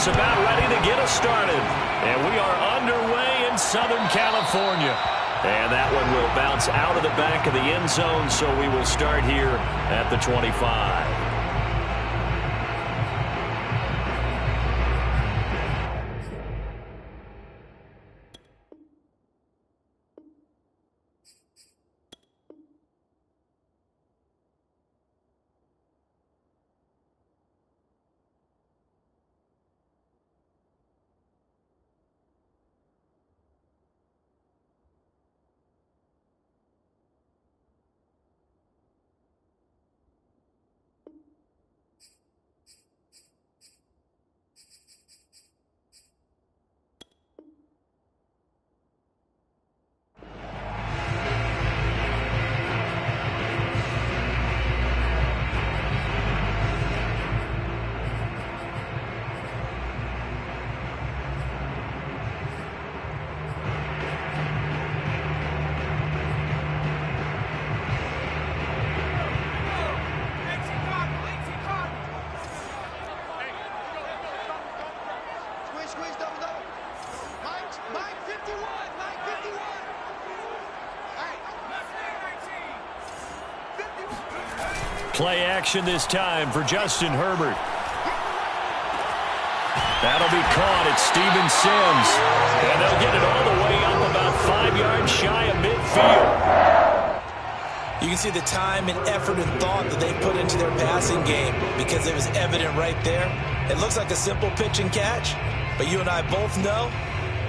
just about ready to get us started. And we are underway in Southern California. And that one will bounce out of the back of the end zone, so we will start here at the 25. Play action this time for Justin Herbert. That'll be caught at Steven Sims. And they'll get it all the way up about 5 yards shy of midfield. You can see the time and effort and thought that they put into their passing game because it was evident right there. It looks like a simple pitch and catch, but you and I both know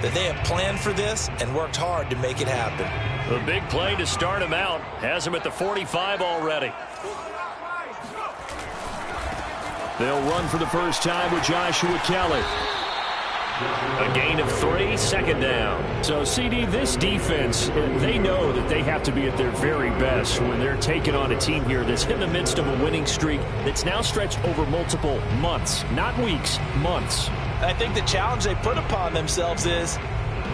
that they have planned for this and worked hard to make it happen. The big play to start him out has him at the 45 already. They'll run for the first time with Joshua Kelly. A gain of 3, second down. So, CD, this defense, they know that they have to be at their very best when they're taking on a team here that's in the midst of a winning streak that's now stretched over multiple months, not weeks, months. I think the challenge they put upon themselves is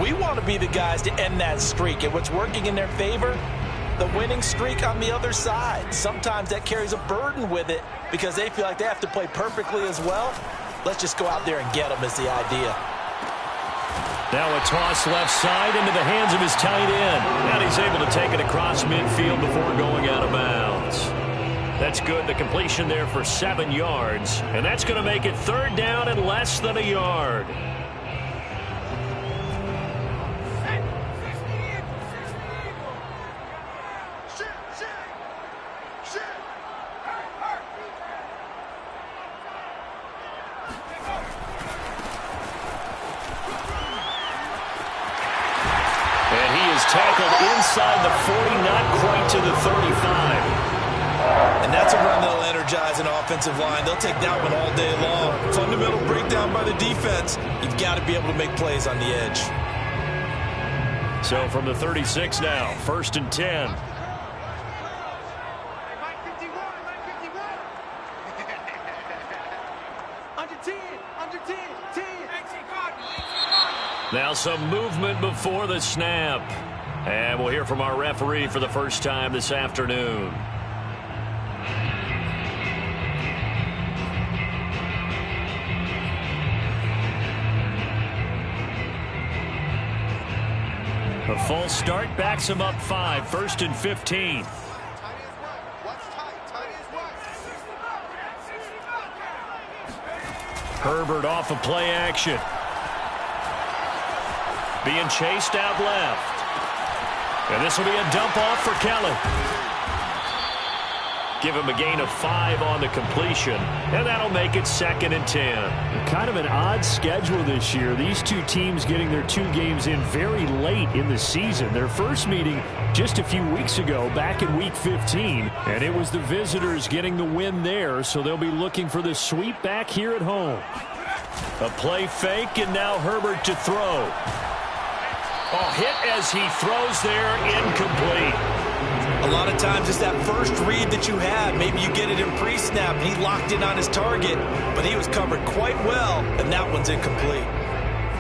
we want to be the guys to end that streak. And what's working in their favor? The winning streak on the other side. Sometimes that carries a burden with it because they feel like they have to play perfectly as well. Let's just go out there and get them is the idea. Now a toss left side into the hands of his tight end. And he's able to take it across midfield before going out of bounds. That's good. The completion there for 7 yards. And that's going to make it third down and less than a yard. Tackled inside the 40, not quite to the 35. And that's a run that'll energize an offensive line. They'll take that one all day long. Fundamental breakdown by the defense. You've got to be able to make plays on the edge. So from the 36 now, 1st and 10. Now some movement before the snap. And we'll hear from our referee for the first time this afternoon. A false start backs him up 5, 1st and 15. Herbert off of play action. Being chased out left. And this will be a dump off for Kelly. Give him a gain of 5 on the completion. And that'll make it 2nd and 10. Kind of an odd schedule this year. These two teams getting their 2 games in very late in the season. Their first meeting just a few weeks ago, back in Week 15. And it was the visitors getting the win there, so they'll be looking for the sweep back here at home. A play fake, and now Herbert to throw. Oh, hit as he throws there, incomplete. A lot of times it's that first read that you have. Maybe you get it in pre-snap, and he locked in on his target, but he was covered quite well, and that one's incomplete.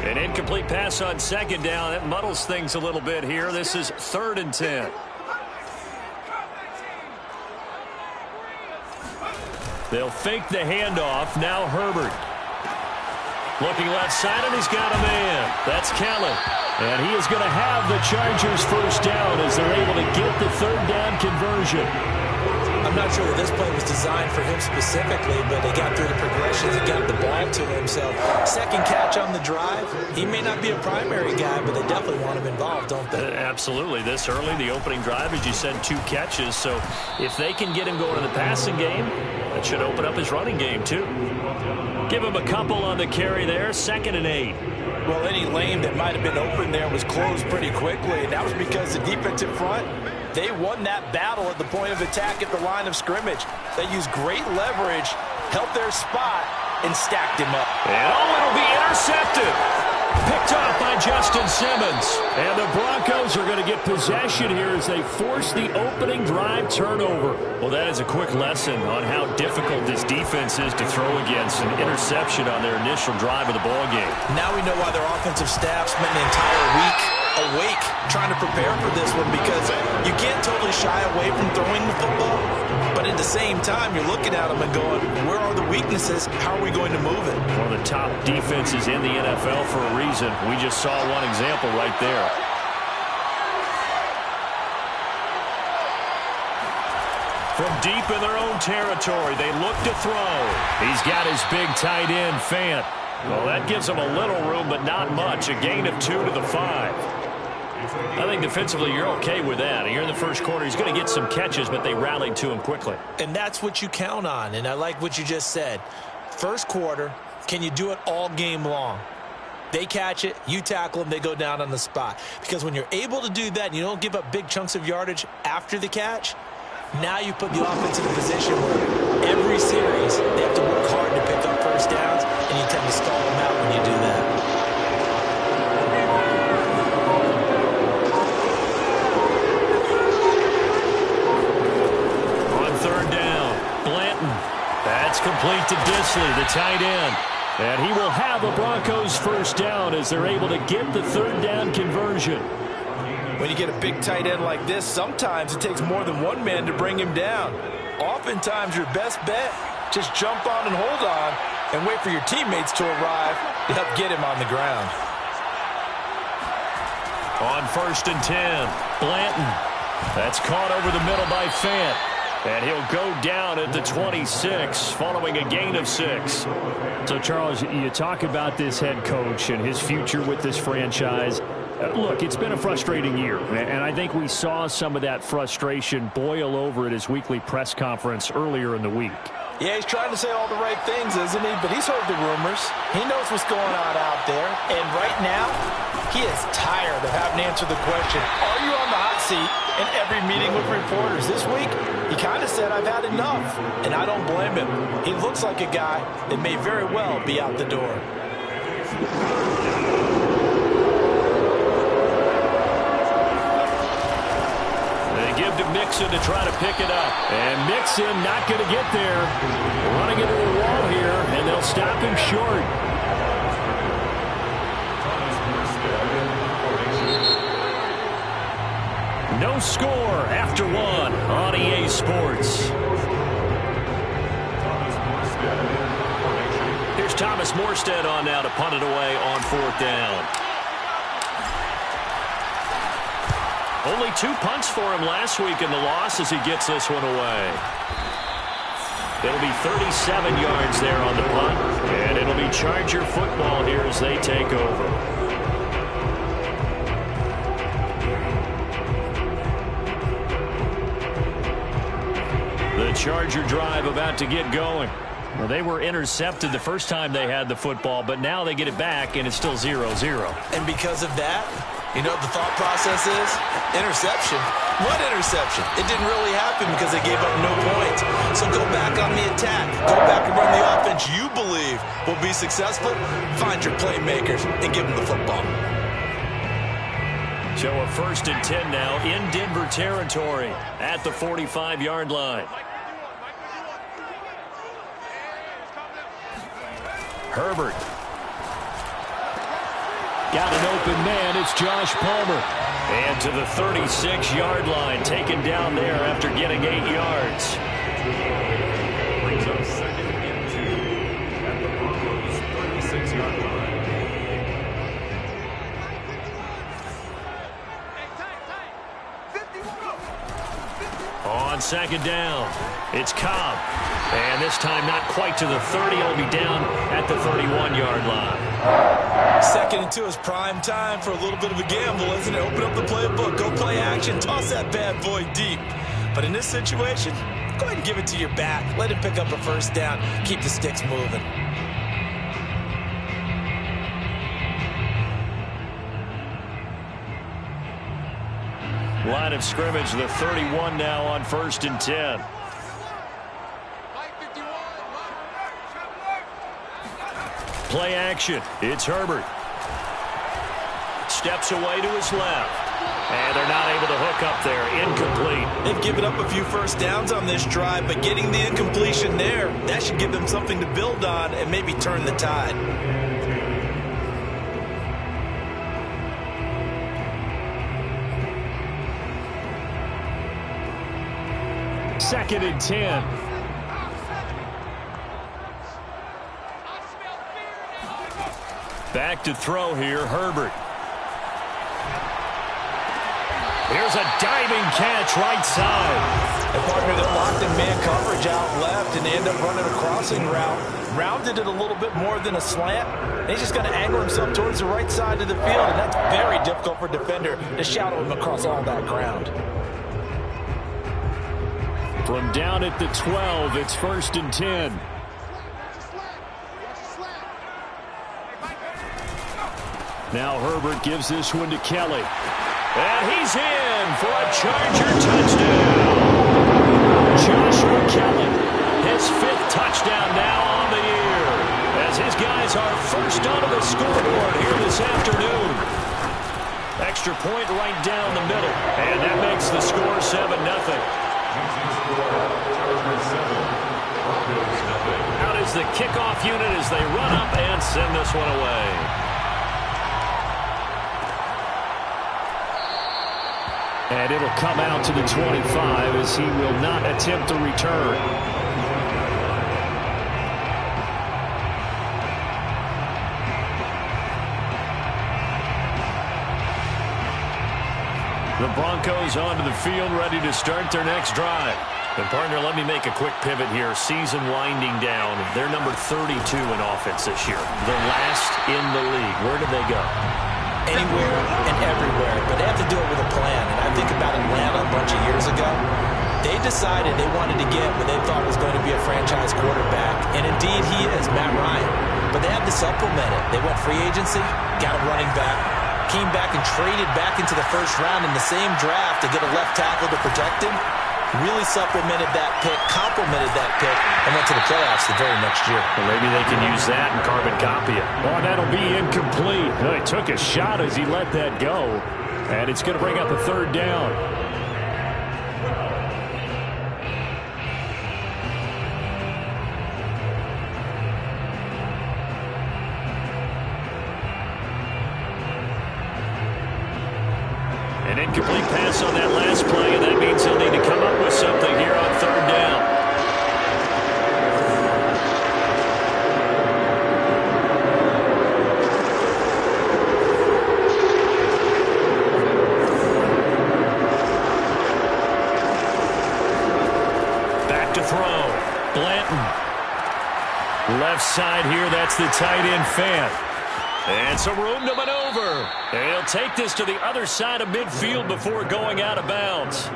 An incomplete pass on 2nd down. That muddles things a little bit here. This is 3rd and 10. They'll fake the handoff. Now Herbert. Looking left side, and he's got a man. That's Kelly. And he is going to have the Chargers first down as they're able to get the third down conversion. I'm not sure that this play was designed for him specifically, but he got through the progressions and got the ball to him. So second catch on the drive. He may not be a primary guy, but they definitely want him involved, don't they? Absolutely. This early, the opening drive, as you said, 2 catches. So if they can get him going in the passing game, that should open up his running game too. Give him a couple on the carry there. 2nd and 8. Well, any lane that might have been open there was closed pretty quickly, and that was because the defensive front, they won that battle at the point of attack at the line of scrimmage. They used great leverage, held their spot, and stacked him up. And it'll be intercepted. Picked off by Justin Simmons. And the Broncos are going to get possession here as they force the opening drive turnover. Well, that is a quick lesson on how difficult this defense is to throw against. An interception on their initial drive of the ballgame. Now we know why their offensive staff spent an entire week awake trying to prepare for this one, because you can't totally shy away from throwing the football, but at the same time you're looking at them and going, where are the weaknesses? How are we going to move it? One of the top defenses in the NFL for a reason. We just saw one example right there. From deep in their own territory, they look to throw. He's got his big tight end, Fant. Well, that gives him a little room, but not much. A gain of 2 to the 5. I think defensively you're okay with that. Here in the first quarter, he's going to get some catches, but they rallied to him quickly. And that's what you count on, and I like what you just said. First quarter, can you do it all game long? They catch it, you tackle them, they go down on the spot. Because when you're able to do that and you don't give up big chunks of yardage after the catch, now you put the offense in a position where every series they have to work hard to pick up first downs, and you tend to stall them out when you do that. That's complete to Disley, the tight end. And he will have the Broncos first down as they're able to get the third down conversion. When you get a big tight end like this, sometimes it takes more than one man to bring him down. Oftentimes your best bet, just jump on and hold on and wait for your teammates to arrive to help get him on the ground. On 1st and 10, Blanton. That's caught over the middle by Fant. And he'll go down at the 26 following a gain of 6. So, Charles, you talk about this head coach and his future with this franchise. Look, it's been a frustrating year, and I think we saw some of that frustration boil over at his weekly press conference earlier in the week. Yeah, he's trying to say all the right things, isn't he? But he's heard the rumors. He knows what's going on out there. And right now, he is tired of having to answer the question, are you on the hot seat in every meeting with reporters? This week, he kind of said, I've had enough. And I don't blame him. He looks like a guy that may very well be out the door. Give to Mixon to try to pick it up. And Mixon not going to get there. Running into the wall here, and they'll stop him short. No score after 1 on EA Sports. Here's Thomas Morstead on now to punt it away on 4th down. Only 2 punts for him last week in the loss as he gets this one away. It'll be 37 yards there on the punt, and it'll be Charger football here as they take over. The Charger drive about to get going. Well, they were intercepted the first time they had the football, but now they get it back, and it's still 0-0. And because of that, you know what the thought process is? Interception. What interception? It didn't really happen because they gave up no points. So go back on the attack. Go back and run the offense you believe will be successful. Find your playmakers and give them the football. So a 1st and 10 now in Denver territory at the 45-yard line. Herbert. Got an open man. It's Josh Palmer. And to the 36-yard line, taken down there after getting 8 yards. Brings up 2nd and 2 at the Broncos' 36-yard On second down, it's Cobb. And this time not quite to the 30. He'll be down at the 31-yard line. Second and 2 is prime time for a little bit of a gamble, isn't it? Open up the playbook, go play action, toss that bad boy deep. But in this situation, go ahead and give it to your back. Let him pick up a first down. Keep the sticks moving. Line of scrimmage, the 31 now on 1st and 10. Play action. It's Herbert. Steps away to his left. And they're not able to hook up there. Incomplete. They've given up a few first downs on this drive, but getting the incompletion there, that should give them something to build on and maybe turn the tide. Second and 10. Back to throw here, Herbert. Here's a diving catch right side. A partner that locked in man coverage out left and they end up running a crossing route. Rounded it a little bit more than a slant. And he's just going to angle himself towards the right side of the field, and that's very difficult for a defender to shadow him across all that ground. From down at the 12, it's 1st and 10. Now Herbert gives this one to Kelly. And he's in for a Charger touchdown. Joshua Kelly, his 5th touchdown now on the year, as his guys are first onto the scoreboard here this afternoon. Extra point right down the middle, and that makes the score 7-0. Out is the kickoff unit as they run up and send this one away. And it'll come out to the 25 as he will not attempt a return. The Broncos onto the field, ready to start their next drive. And, partner, let me make a quick pivot here. Season winding down. They're number 32 in offense this year. They're last in the league. Where did they go? Anywhere and everywhere, but they have to do it with a plan. And I think about Atlanta a bunch of years ago. They decided they wanted to get what they thought was going to be a franchise quarterback, and indeed he is, Matt Ryan. But they had to supplement it. They went free agency, got a running back, came back and traded back into the first round in the same draft to get a left tackle to protect him. Really supplemented that pick, complemented that pick, and went to the playoffs the very next year. Well, maybe they can use that and carbon copy it. Oh, that'll be incomplete. Oh, he took a shot as he let that go. And it's going to bring up a 3rd down. An incomplete pass on that last play, and that means he'll need to come up with something here on 3rd down. Back to throw. Blanton. Left side here, that's the tight end Fant. And some room to maneuver. And he'll take this to the other side of midfield before going out of bounds.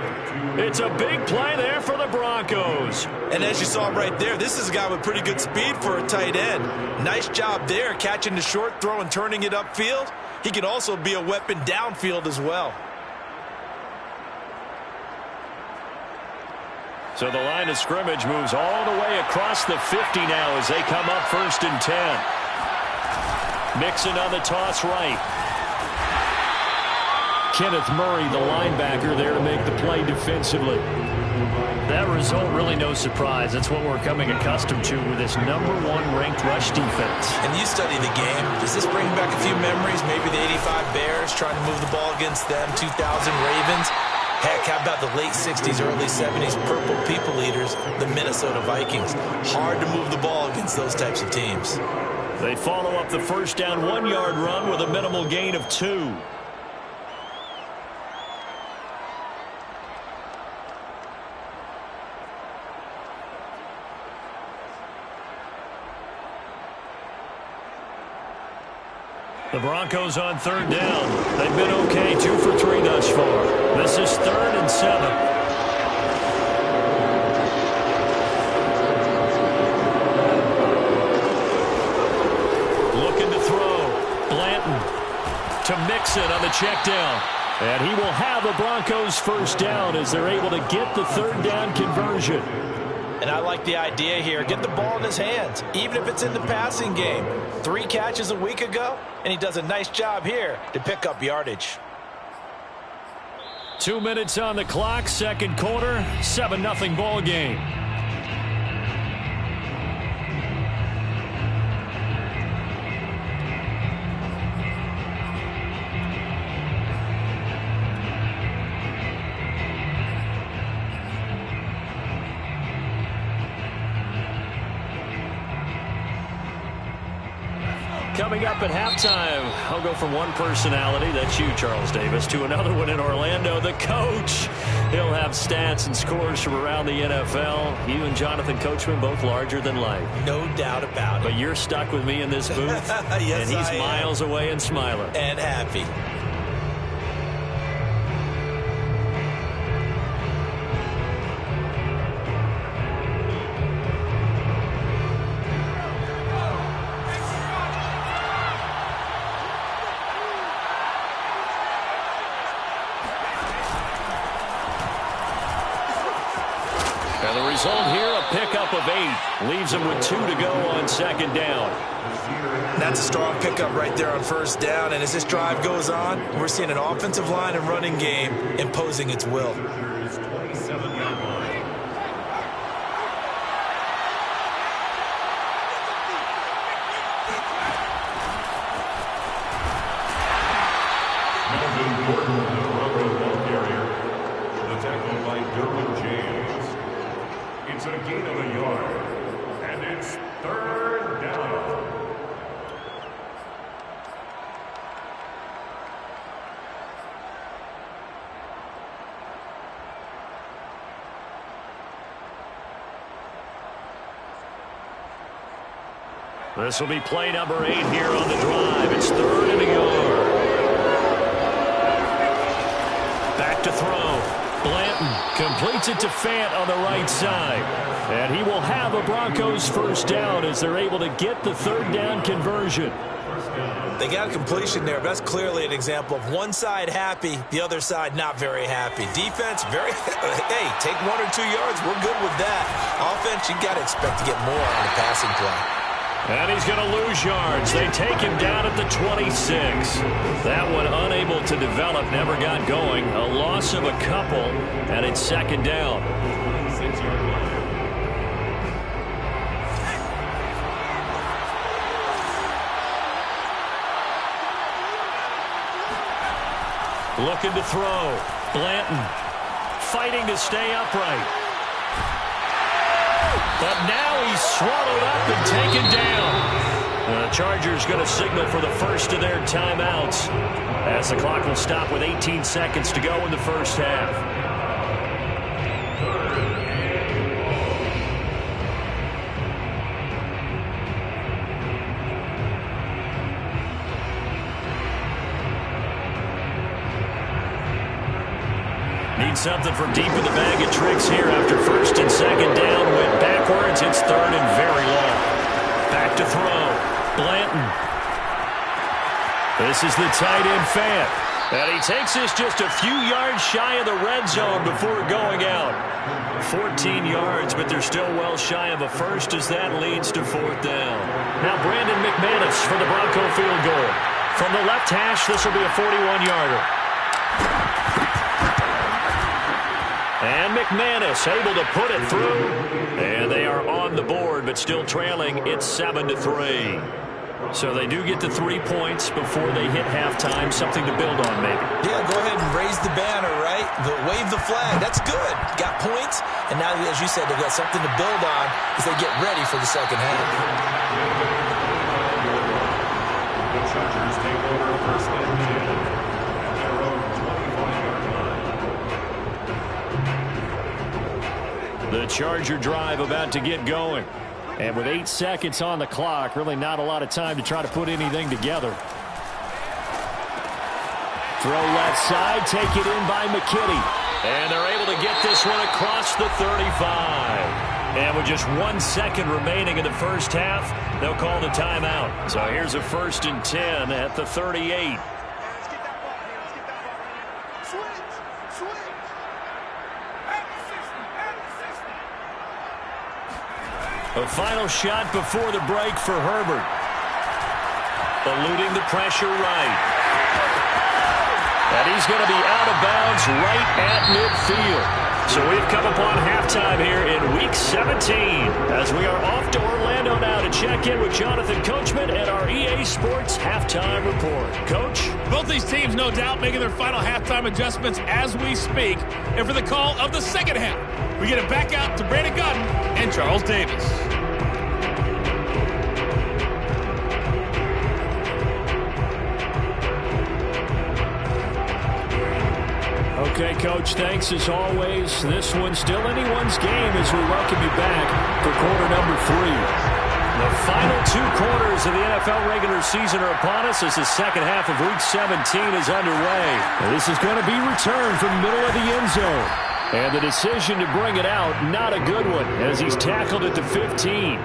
It's a big play there for the Broncos. And as you saw right there, this is a guy with pretty good speed for a tight end. Nice job there, catching the short throw and turning it upfield. He can also be a weapon downfield as well. So the line of scrimmage moves all the way across the 50 now as they come up 1st and 10. Mixon on the toss right. Kenneth Murray, the linebacker, there to make the play defensively. That result, really no surprise. That's what we're coming accustomed to with this #1 ranked rush defense. And you study the game. Does this bring back a few memories? Maybe the 85 Bears trying to move the ball against them, 2000 Ravens. Heck, how about the late 60s, early 70s Purple People Eaters, the Minnesota Vikings? Hard to move the ball against those types of teams. They follow up the first down 1-yard run with a minimal gain of 2. The Broncos on third down. They've been okay, 2 for 3 thus far. This is 3rd and 7. To Mixon on the check down. And he will have the Broncos first down as they're able to get the third down conversion. And I like the idea here. Get the ball in his hands, even if it's in the passing game. 3 catches a week ago, and he does a nice job here to pick up yardage. 2 minutes on the clock, second quarter, 7-0 ball game. Coming up at halftime, I'll go from one personality, that's you, Charles Davis, to another one in Orlando, the coach. He'll have stats and scores from around the NFL. You and Jonathan Coachman, both larger than life. No doubt about it. But you're stuck with me in this booth, yes, and he's miles away and smiling. And happy. And the result here, a pickup of 8. Leaves him with 2 to go on second down. That's a strong pickup right there on first down. And as this drive goes on, we're seeing an offensive line and running game imposing its will. It's a gain of a yard, and it's 3rd down. This will be play number 8 here on the drive. It's 3rd and a yard. Back to throw. Blanton completes it to Fant on the right side. And he will have a Broncos first down as they're able to get the third down conversion. They got a completion there. That's clearly an example of one side happy, the other side not very happy. Defense, very, hey, take 1 or 2 yards. We're good with that. Offense, you got to expect to get more on the passing play. And he's going to lose yards. They take him down at the 26. That one unable to develop, never got going. A loss of a couple, and it's second down. Looking to throw. Blanton fighting to stay upright. But now he's swallowed up and taken down. The Chargers going to signal for the first of their timeouts as the clock will stop with 18 seconds to go in the first half. Need something from deep in the bag of tricks here after first and second down. Went backwards. It's 3rd and very long. Back to throw. Blanton. This is the tight end Fant. And he takes this just a few yards shy of the red zone before going out. 14 yards, but they're still well shy of a first as that leads to 4th down. Now Brandon McManus for the Bronco field goal. From the left hash, this will be a 41-yarder. And McManus able to put it through. And they are on the board, but still trailing. It's 7-3. So they do get the 3 points before they hit halftime. Something to build on, maybe. Yeah, go ahead and raise the banner, right? Wave the flag. That's good. Got points. And now, as you said, they've got something to build on as they get ready for the second half. Chargers take over first and 10 at their own 25-yard line. The Charger drive about to get going. And with 8 seconds on the clock, really not a lot of time to try to put anything together. Throw left side, take it in by McKinney. And they're able to get this one across the 35. And with just 1 second remaining in the first half, they'll call the timeout. So here's a 1st and 10 at the 38. A final shot before the break for Herbert. Eluding the pressure right. And he's going to be out of bounds right at midfield. So we've come upon halftime here in Week 17 as we are off to Orlando now to check in with Jonathan Coachman and our EA Sports Halftime Report. Coach? Both these teams, no doubt, making their final halftime adjustments as we speak. And for the call of the second half, we get it back out to Brandon Gunn and Charles Davis. Okay, Coach, thanks as always. This one's still anyone's game as we welcome you back for quarter number 3. The final 2 quarters of the NFL regular season are upon us as the second half of Week 17 is underway. This is going to be returned from the middle of the end zone. And the decision to bring it out, not a good one, as he's tackled at the 15.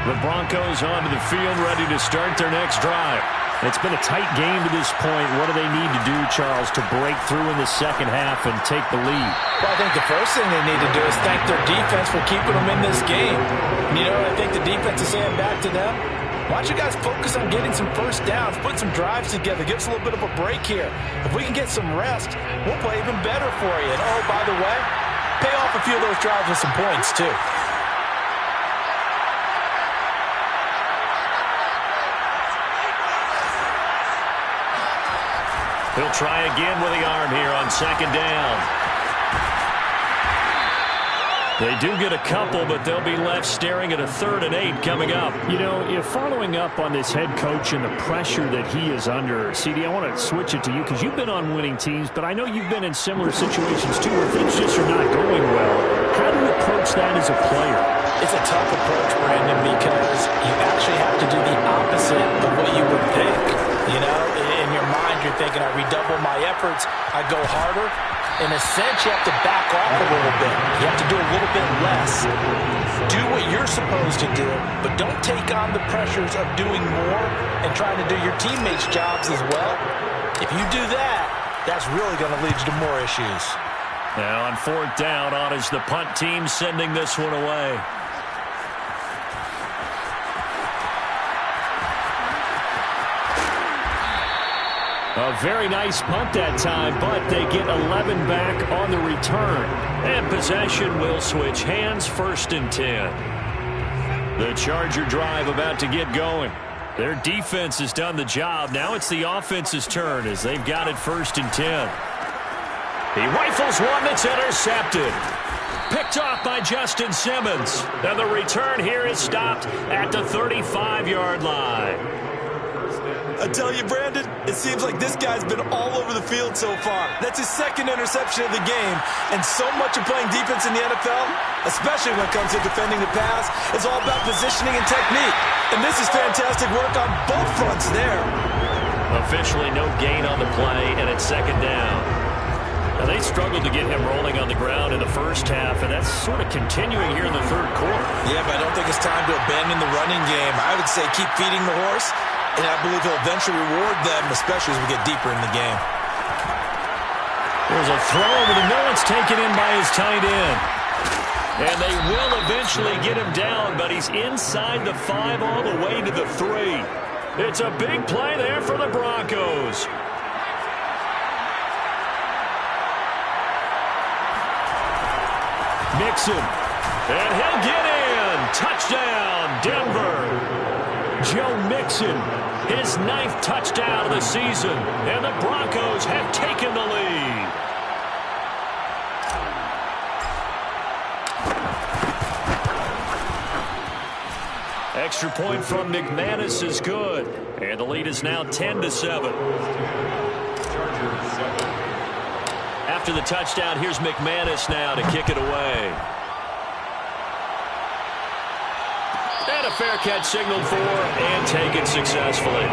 The Broncos onto the field, ready to start their next drive. It's been a tight game to this point. What do they need to do, Charles, to break through in the second half and take the lead? Well, I think the first thing they need to do is thank their defense for keeping them in this game. And, I think the defense is saying back to them, why don't you guys focus on getting some first downs, put some drives together, give us a little bit of a break here. If we can get some rest, we'll play even better for you. And, oh, by the way, pay off a few of those drives with some points, too. He'll try again with the arm here on second down. They do get a couple, but they'll be left staring at a 3rd and 8 coming up. If following up on this head coach and the pressure that he is under, CD, I want to switch it to you because you've been on winning teams, but I know you've been in similar situations too where things just are not going well. How do you approach that as a player? It's a tough approach, Brandon, because you actually have to do the opposite of what you would think. In your mind, you're thinking, I redouble my efforts, I go harder. In a sense, you have to back off a little bit. You have to do a little bit less. Do what you're supposed to do, but don't take on the pressures of doing more and trying to do your teammates' jobs as well. If you do that, that's really going to lead you to more issues. Now on 4th down, on is the punt team sending this one away. A very nice punt that time, but they get 11 back on the return. And possession will switch hands, 1st and 10. The Charger drive about to get going. Their defense has done the job. Now it's the offense's turn as they've got it 1st and 10. He rifles one that's intercepted. Picked off by Justin Simmons. And the return here is stopped at the 35-yard line. I tell you, Brandon, it seems like this guy's been all over the field so far. That's his 2nd interception of the game. And so much of playing defense in the NFL, especially when it comes to defending the pass, is all about positioning and technique. And this is fantastic work on both fronts there. Officially no gain on the play, and it's 2nd down. Now, they struggled to get him rolling on the ground in the first half, and that's sort of continuing here in the 3rd quarter. Yeah, but I don't think it's time to abandon the running game. I would say keep feeding the horse. And I believe he'll eventually reward them, especially as we get deeper in the game. There's a throw over the middle. It's taken in by his tight end. And they will eventually get him down, but he's inside the 5 all the way to the 3. It's a big play there for the Broncos. Mixon. And he'll get in. Touchdown, Denver. Joe Mixon, his 9th touchdown of the season, and the Broncos have taken the lead. extra point from McManus is good. And the lead is now 10-7. After the touchdown, here's McManus now to kick it away. And a fair catch signaled for and taken successfully.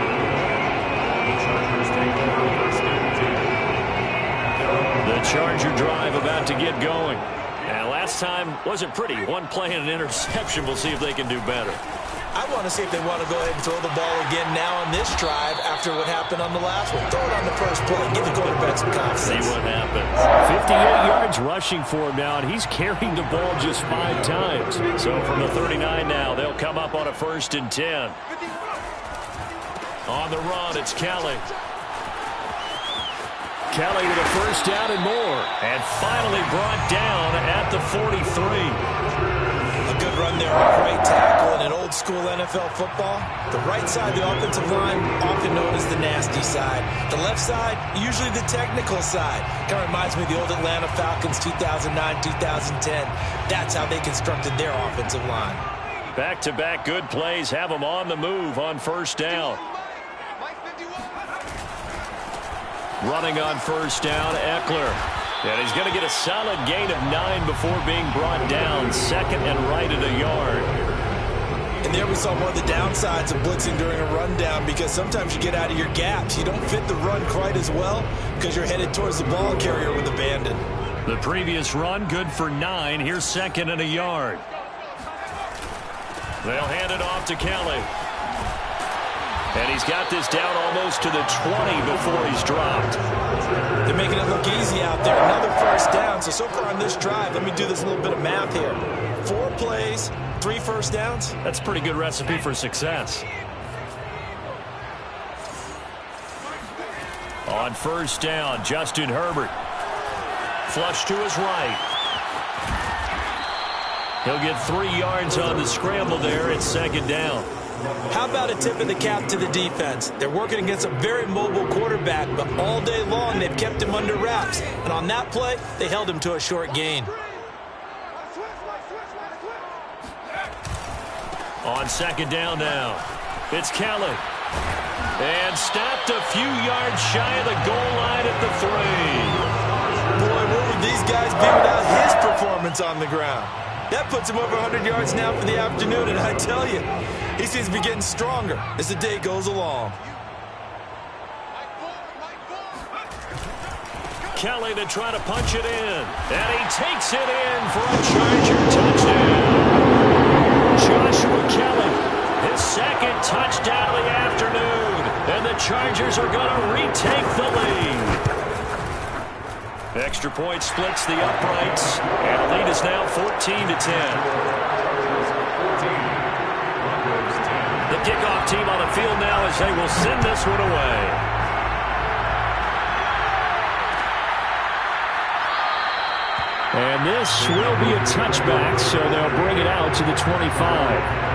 The Charger drive about to get going. And last time wasn't pretty. One play and an interception. We'll see if they can do better. I want to see if they want to go ahead and throw the ball again now on this drive after what happened on the last one. Throw it on the first play. Give the quarterback some confidence. See what happens. 58 yards rushing for him now, and he's carrying the ball just 5 times. So from the 39 now, they'll come up on a 1st and 10. On the run, it's Kelly. Kelly with a 1st down and more. And finally brought down at the 43. A good run there off right tackle in an old-school NFL football. The right side of the offensive line, often known as the nasty side. The left side, usually the technical side. Kind of reminds me of the old Atlanta Falcons 2009, 2010. That's how they constructed their offensive line. Back-to-back good plays have them on the move on 1st down. Running on 1st down, Eckler. And he's going to get a solid gain of 9 before being brought down. 2nd and right at a yard. And there we saw one of the downsides of blitzing during a rundown, because sometimes you get out of your gaps. You don't fit the run quite as well because you're headed towards the ball carrier with abandon. The previous run good for 9. Here's 2nd and a yard. They'll hand it off to Kelly. And he's got this down almost to the 20 before he's dropped. They're making it look easy out there. Another 1st down. So far on this drive, let me do this little bit of math here. 4 plays, 3 1st downs. That's a pretty good recipe for success. On 1st down, Justin Herbert. Flush to his right. He'll get 3 yards on the scramble there. It's 2nd down. How about a tip of the cap to the defense? They're working against a very mobile quarterback, but all day long they've kept him under wraps. And on that play, they held him to a short gain. On 2nd down now, it's Kelly. And stopped a few yards shy of the goal line at the 3. Boy, where would these guys be without his performance on the ground? That puts him over 100 yards now for the afternoon, and I tell you, he seems to be getting stronger as the day goes along. Kelly to try to punch it in. And he takes it in for a Charger touchdown. Joshua Kelly, his 2nd touchdown of the afternoon. And the Chargers are going to retake the lead. Extra point splits the uprights. And the lead is now 14-10. The kickoff team on the field now as they will send this one away. And this will be a touchback, so they'll bring it out to the 25.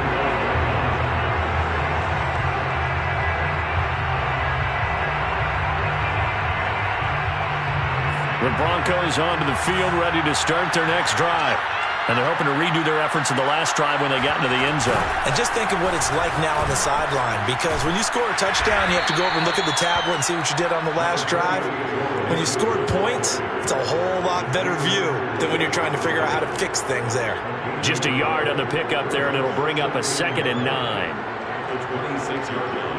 The Broncos onto the field, ready to start their next drive. And they're hoping to redo their efforts in the last drive when they got into the end zone. And just think of what it's like now on the sideline, because when you score a touchdown, you have to go over and look at the tablet and see what you did on the last drive. When you scored points, it's a whole lot better view than when you're trying to figure out how to fix things there. Just a yard on the pickup there, and it'll bring up a 2nd and 9. The 26-yard line.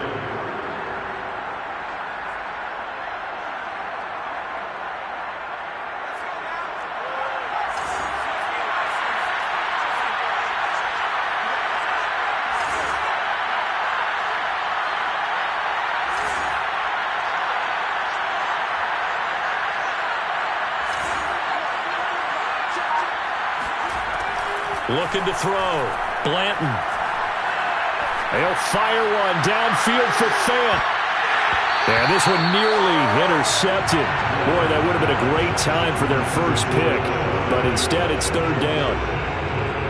Looking to throw. Blanton. They'll fire one downfield for Fant. And this one nearly intercepted. Boy, that would have been a great time for their first pick. But instead, it's 3rd down.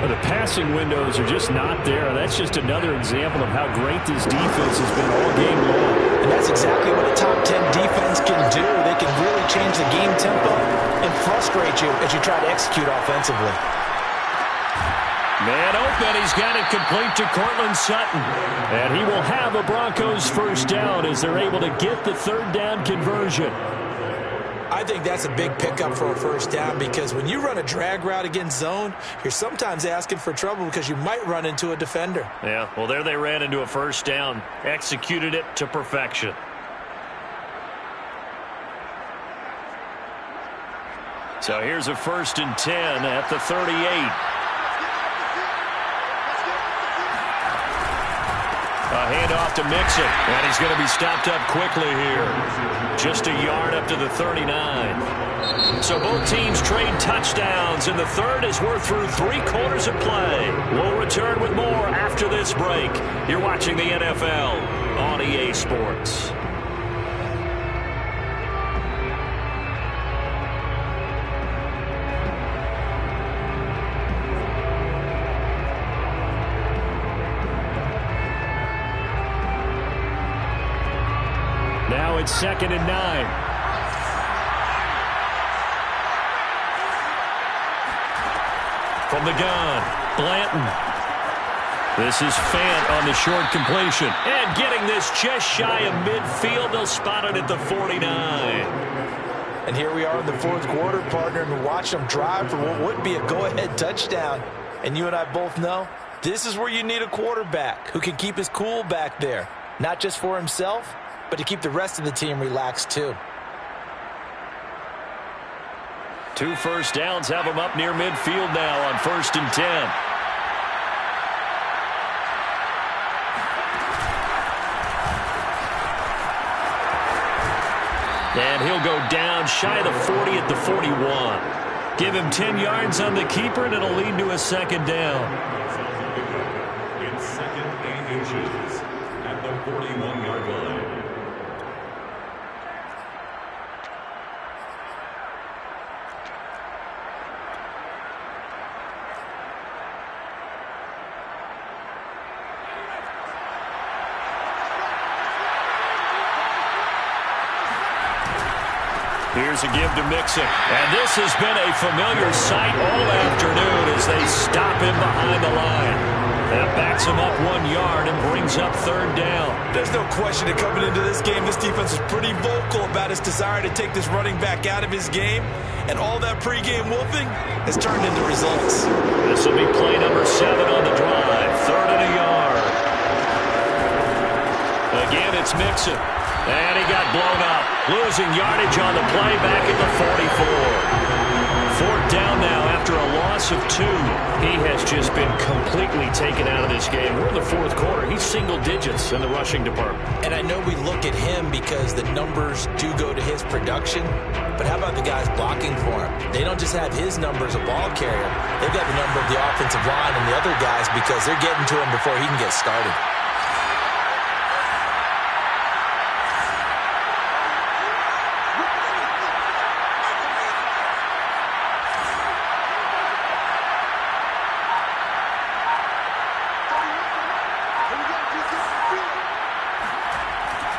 Well, the passing windows are just not there. That's just another example of how great this defense has been all game long. And that's exactly what a top 10 defense can do. They can really change the game tempo and frustrate you as you try to execute offensively. Man open, he's got it complete to Cortland Sutton. And he will have a Broncos first down as they're able to get the third down conversion. I think that's a big pickup for a first down because when you run a drag route against zone, you're sometimes asking for trouble because you might run into a defender. Yeah, well, there they ran into a first down. Executed it to perfection. So here's a 1st and 10 at the 38. A handoff to Mixon, and he's going to be stopped up quickly here. Just a yard up to the 39. So both teams trade touchdowns, and the third as we're through 3 quarters of play. We'll return with more after this break. You're watching the NFL on EA Sports. Now it's 2nd and 9. From the gun, Blanton. This is Fant on the short completion. And getting this just shy of midfield. They'll spot it at the 49. And here we are in the 4th quarter, partner, and watch them drive for what would be a go-ahead touchdown. And you and I both know this is where you need a quarterback who can keep his cool back there. Not just for himself, but to keep the rest of the team relaxed too. 2 first downs have them up near midfield now on 1st and 10. And he'll go down shy of the 40 at the 41. Give him 10 yards on the keeper, and it'll lead to a 2nd down. In 2nd and inches at the 41-yard line. Here's a give to Mixon. And this has been a familiar sight all afternoon as they stop him behind the line. That backs him up 1 yard and brings up 3rd down. There's no question that coming into this game, this defense is pretty vocal about its desire to take this running back out of his game. And all that pregame wolfing has turned into results. This will be play number 7 on the drive. 3rd and a yard. Again, it's Mixon. And he got blown up. Losing yardage on the play back at the 44. 4th down now after a loss of 2. He has just been completely taken out of this game. We're in the 4th quarter. He's single digits in the rushing department. And I know we look at him because the numbers do go to his production. But how about the guys blocking for him? They don't just have his number as a ball carrier. They've got the number of the offensive line and the other guys because they're getting to him before he can get started.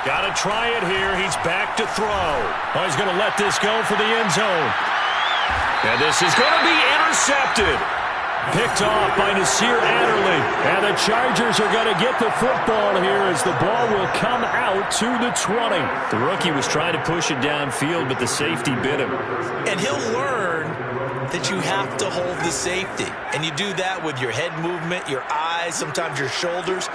Got to try it here. He's back to throw. Oh, he's going to let this go for the end zone. And this is going to be intercepted. Picked off by Nasir Adderley. And the Chargers are going to get the football here as the ball will come out to the 20. The rookie was trying to push it downfield, but the safety bit him. And he'll learn that you have to hold the safety. And you do that with your head movement, your eyes, sometimes your shoulders.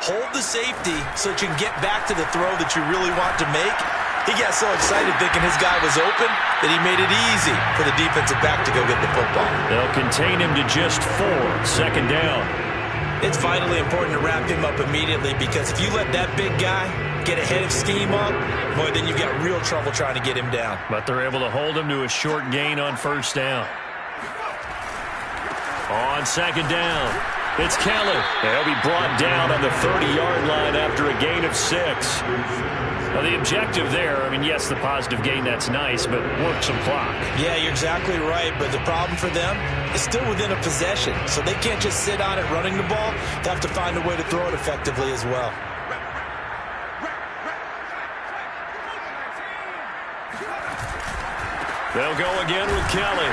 Hold the safety so that you can get back to the throw that you really want to make. He got so excited thinking his guy was open that he made it easy for the defensive back to go get the football. They'll contain him to just 4. 2nd down. It's vitally important to wrap him up immediately because if you let that big guy get ahead of steam up, boy, then you've got real trouble trying to get him down. But they're able to hold him to a short gain on 1st down. On 2nd down, it's Kelly. He'll be brought down on the 30-yard line after a gain of 6. Now, the objective there, I mean, yes, the positive gain, that's nice, but work some clock. Yeah, you're exactly right, but the problem for them is still within a possession, so they can't just sit on it running the ball. They have to find a way to throw it effectively as well. They'll go again with Kelly.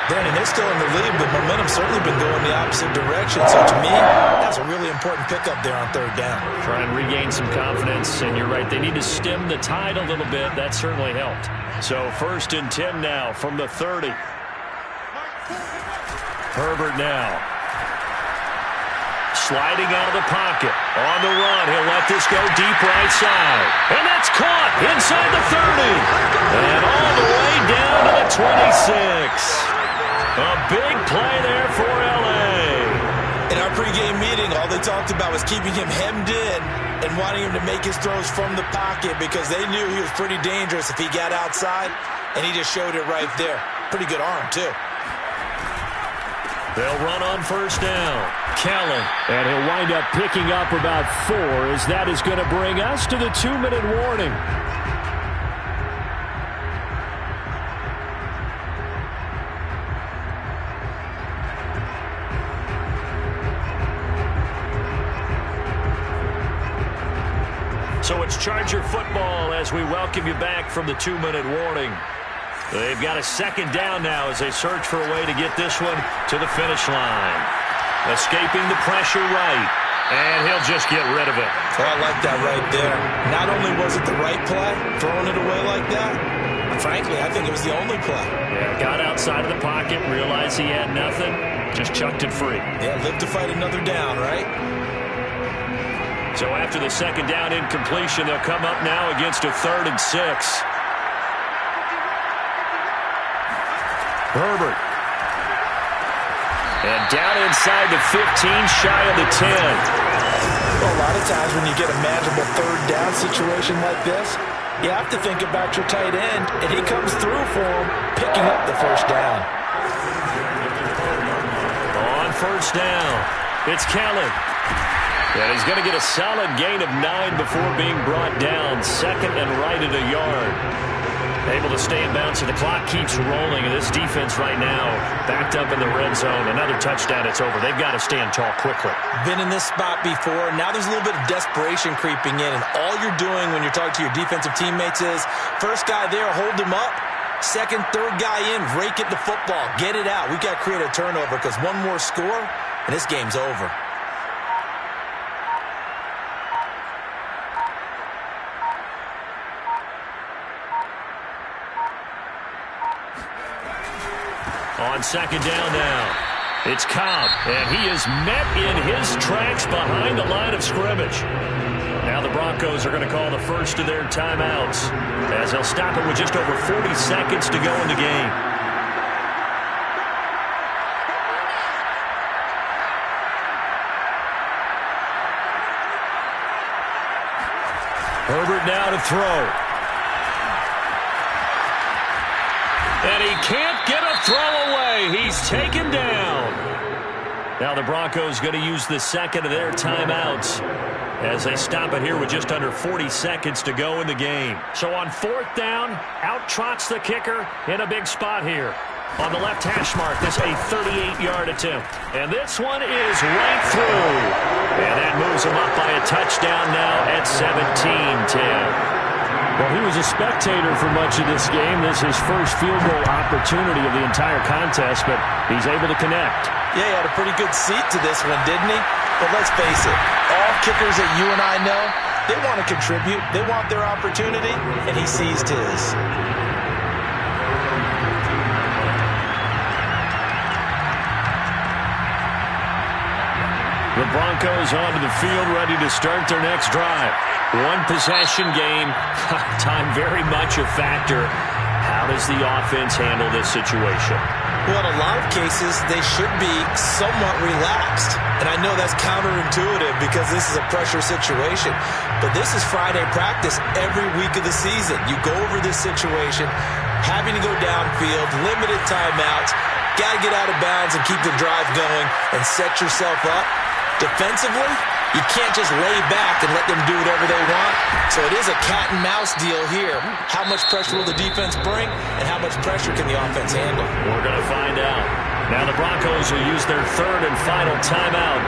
Brandon, they're still in the lead, but momentum's certainly been going the opposite direction. So to me, that's a really important pickup there on third down. Try and regain some confidence, and you're right, they need to stem the tide a little bit. That certainly helped. So 1st and 10 now from the 30. Herbert now. Sliding out of the pocket. On the run. He'll let this go deep right side. And that's caught inside the 30. And all the way down to the 26. A big play there for L.A. In our pregame meeting, all they talked about was keeping him hemmed in and wanting him to make his throws from the pocket because they knew he was pretty dangerous if he got outside, and he just showed it right there. Pretty good arm, too. They'll run on 1st down. Kellen. And he'll wind up picking up about 4 as that is going to bring us to the 2-minute warning. So it's Charger football as we welcome you back from the 2-minute warning. They've got a 2nd down now as they search for a way to get this one to the finish line. Escaping the pressure right, and he'll just get rid of it. Oh, I like that right there. Not only was it the right play, throwing it away like that, but frankly, I think it was the only play. Yeah, got outside of the pocket, realized he had nothing, just chucked it free. Yeah, live to fight another down, right? So after the 2nd down incompletion, they'll come up now against a 3rd and 6. Herbert. And down inside the 15, shy of the 10. Well, a lot of times when you get a manageable 3rd down situation like this, you have to think about your tight end, and he comes through for him, picking up the 1st down. On 1st down, it's Kellen. And he's going to get a solid gain of 9 before being brought down. 2nd and right at a yard. Able to stay in bounds, so the clock keeps rolling. And this defense right now backed up in the red zone. Another touchdown, it's over. They've got to stand tall quickly. Been in this spot before. Now there's a little bit of desperation creeping in. And all you're doing when you're talking to your defensive teammates is, first guy there, hold him up. 2nd, 3rd guy in, rake at the football. Get it out. We've got to create a turnover because one more score, and this game's over. On 2nd down now, it's Cobb, and he is met in his tracks behind the line of scrimmage. Now the Broncos are going to call the first of their timeouts as they'll stop it with just over 40 seconds to go in the game. Herbert now to throw. And he can't get a throw away. He's taken down. Now the Broncos going to use the 2nd of their timeouts as they stop it here with just under 40 seconds to go in the game. So on 4th down, out trots the kicker in a big spot here. On the left hash mark, this a 38-yard attempt. And this one is right through. And that moves him up by a touchdown now at 17-10. Well, he was a spectator for much of this game. This is his first field goal opportunity of the entire contest, but he's able to connect. Yeah, he had a pretty good seat to this one, didn't he? But let's face it, all kickers that you and I know, they want to contribute. They want their opportunity, and he seized his. The Broncos onto the field, ready to start their next drive. One possession game, time very much a factor. How does the offense handle this situation? Well, in a lot of cases, they should be somewhat relaxed. And I know that's counterintuitive because this is a pressure situation. But this is Friday practice every week of the season. You go over this situation, having to go downfield, limited timeouts, got to get out of bounds and keep the drive going and set yourself up. Defensively, you can't just lay back and let them do whatever they want. So it is a cat and mouse deal here. How much pressure will the defense bring, and how much pressure can the offense handle? We're going to find out. Now the Broncos will use their 3rd and final timeout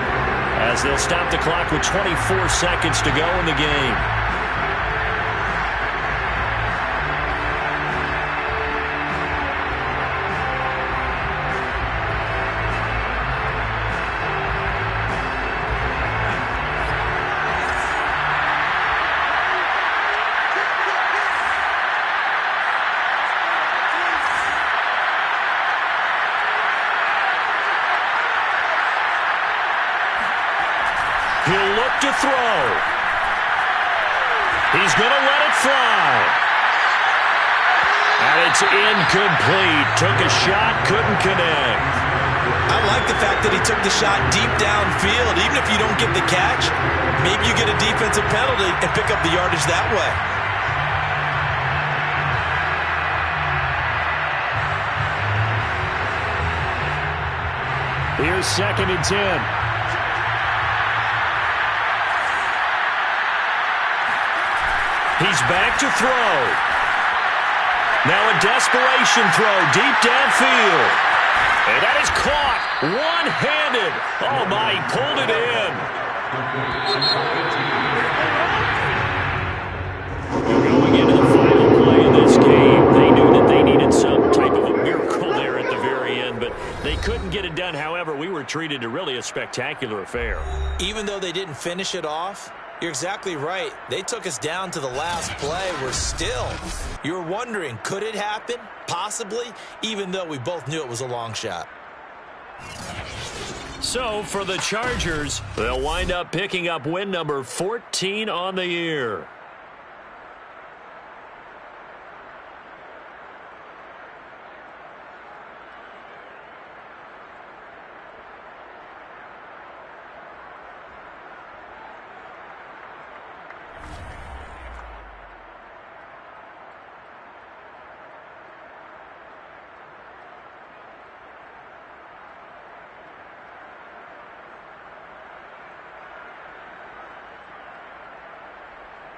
as they'll stop the clock with 24 seconds to go in the game. to throw. He's going to let it fly. And it's incomplete. Took a shot, couldn't connect. I like the fact that he took the shot deep downfield. Even if you don't get the catch, maybe you get a defensive penalty and pick up the yardage that way. Here's 2nd and 10. He's back to throw. Now a desperation throw deep downfield. And that is caught one-handed. Oh, my, he pulled it in. Going into the final play of this game, they knew that they needed some type of a miracle there at the very end, but they couldn't get it done. However, we were treated to really a spectacular affair. Even though they didn't finish it off, you're exactly right. They took us down to the last play. We're still. You're wondering, could it happen? Possibly, even though we both knew it was a long shot. So, for the Chargers, they'll wind up picking up win number 14 on the year.